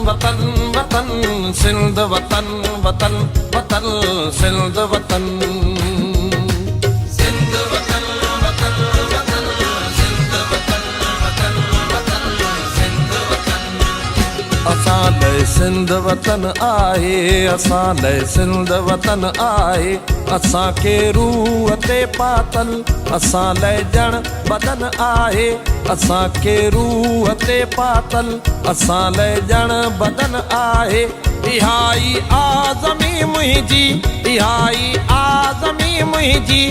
वतन वतन सिंध वतन वतन वतन सिंध वतन सिंध वतन वतन वतन सिंध वतन वतन वतन सिंध वतन असां लाइ सिंध वतन आहे असां लाइ सिंध वतन आहे असां खे रूह ते पातल असां लाइ ॼण बदन आहे असां खे रूह ते पातल असां लाइ ॼण बदन आहे इहा ई आज़मी मुंहिंजी इहा ई आज़मी मुंहिंजी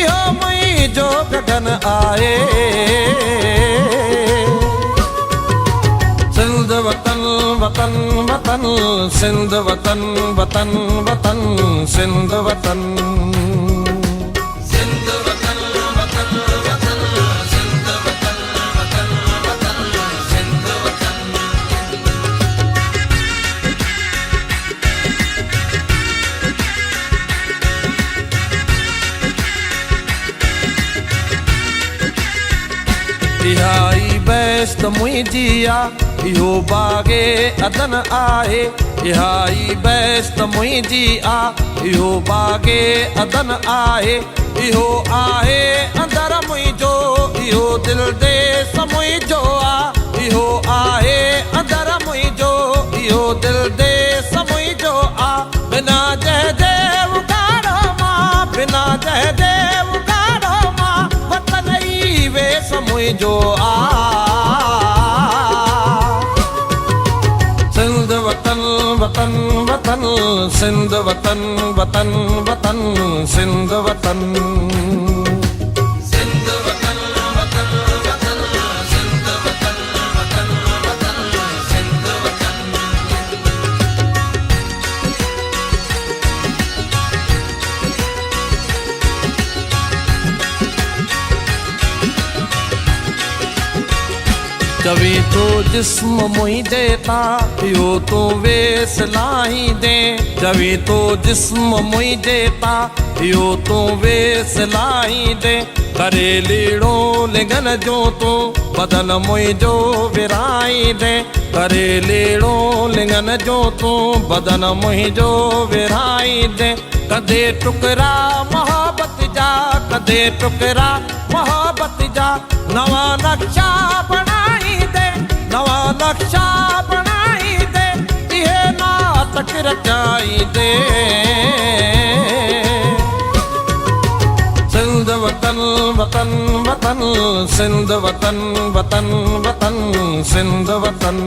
इहो मुंहिंजो गगन आहे सिंध वतन वतन वतन सिंध वतन वतन वतन सिंध वतन सिंध वतन वतन वतन सिंध वतन वतन वतन सिंध वतन इहा ई बेस्ट मुंहिंजी आ इहो बागे अदन आहे इहा ई बेस्ट मुंहिंजी आ इहो बागे अदन आहे इहो आहे अंदर मुंहिंजो इहो दिल देस मुंहिंजो आ इहो आहे अंदर मुंहिंजो इहो दिल देस मुंहिंजो आ बिना जयदेव गाड़ो मां बिना जयदेव गाड़ो मां वतन ई वेस मुंहिंजो आ वतन वतन वतन सिंध वतन वतन वतन सिंध वतन सिंध वतन वतन वतन सिंध वतन वतन वतन सिंध वतन चवी तो जिस्म मुंहिंजे तां इहो तूं वेस लाही दे चवी तो जिस्म मुंहिंजे तां इहो तूं वेस लाही दे करे लीड़ो लिंगन जो तूं बदन मुंहिंजो विराई दे करे लीड़ो लिंगन जो तूं बदन मुंहिंजो विराई दे कदे टुकरा मोहब्बत जा कदे टुकरा मोहब्बत जा नवा नक्शा बनाई दे नवा नक्शा बनाई दे इहे नाटक रचाई दे सिंध वतन वतन वतन सिंध वतन वतन वतन सिंध वतन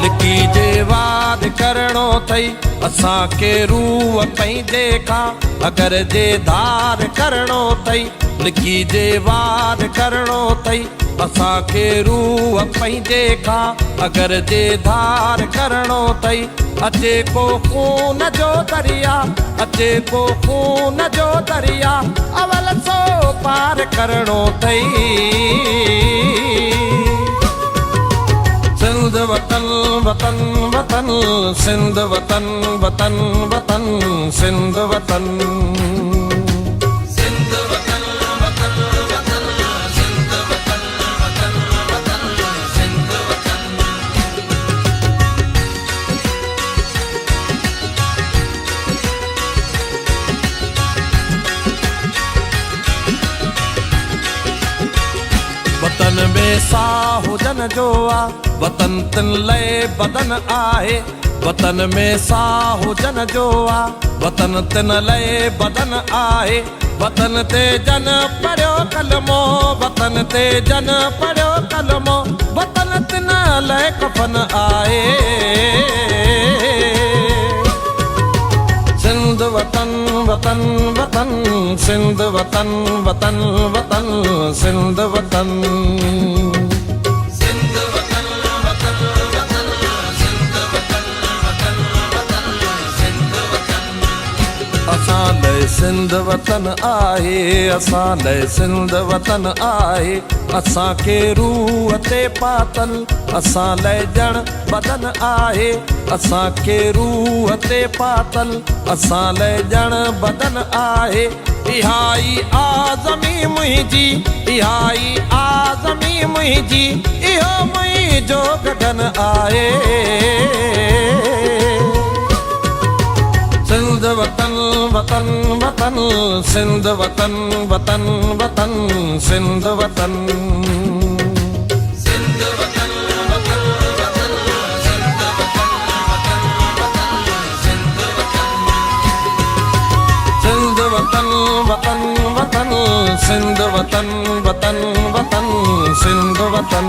लिखी जे वाद करणो थई असां खे रूह पंहिंजे खां अगर जे धार करणो थई लिखी जे वाद करणो थई असां खे रूह पंहिंजे खां अगर जे धार करणो थई अचे को खून जो दरिया अचे को खून जो दरिया अवल सो पार करणो थई सिंध वतन वतन वतन सिंध वतन वतन वतन सिंध वतन सिंध वतन वतन वतन सिंध वतन वतन वतन सिंध वतन वतन में साह हुजन जो आ वतन तिन लाइ बदन आहे वतन में साह हुजन जो आ वतन तिन लाइ बदन आहे वतन ते जन पढ़ियो कलमो वतन ते जन पढ़ियो कलमो वतन तिन लाइ कफन आहे सिंध वतन वतन वतन सिंध वतन वतन वतन सिंध वतन असां लाइ लाइ सिंध वतन आहे, असां लाइ सिंध वतन आहे। असांखे रूह ते पातल असां लाइ ॼण बदन आहे, असांखे रूह ते पातल असां लाइ ॼण बदन आहे। इहा ई आज़मी मुंहिंजी, इहा ई आज़मी मुंहिंजी, इहो मुंहिंजो गगन आहे। सिंध वतन वतन वतन, सिंध वतन वतन वतन, सिंध वतन। सिंध वतन वतन वतन, सिंध वतन वतन वतन, सिंध वतन। सिंध वतन वतन वतन, सिंध वतन वतन वतन, सिंध वतन।